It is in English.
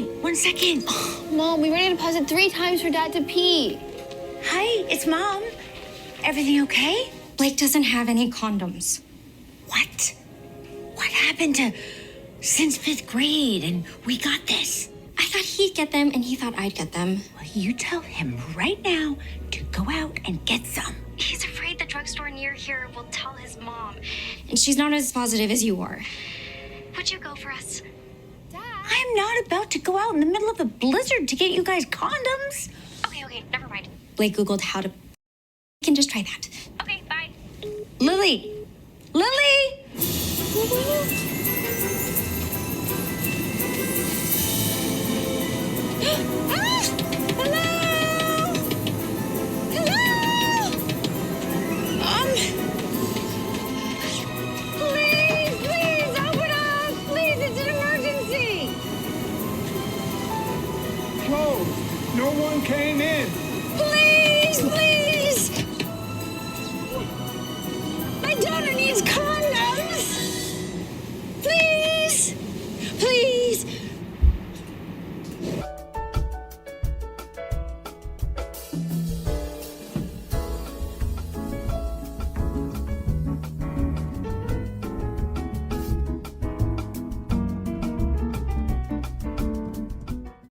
One second. Mom, we already deposited 3 times for Dad to pee. Hi, it's Mom. Everything okay? Blake doesn't have any condoms. What? What happened to since 5th grade and we got this? I thought he'd get them and he thought I'd get them. Well, you tell him right now to go out and get some. He's afraid the drugstore near here will tell his mom. And she's not as positive as you are. Would you go for us? Dad? I'm not about to go out in the middle of a blizzard to get you guys condoms. Okay, never mind. Blake Googled how to... We can just try that. Okay, bye. Lily! Lily! Please, open up! Please, it's an emergency! Closed. No one came in. Please! My daughter needs condoms!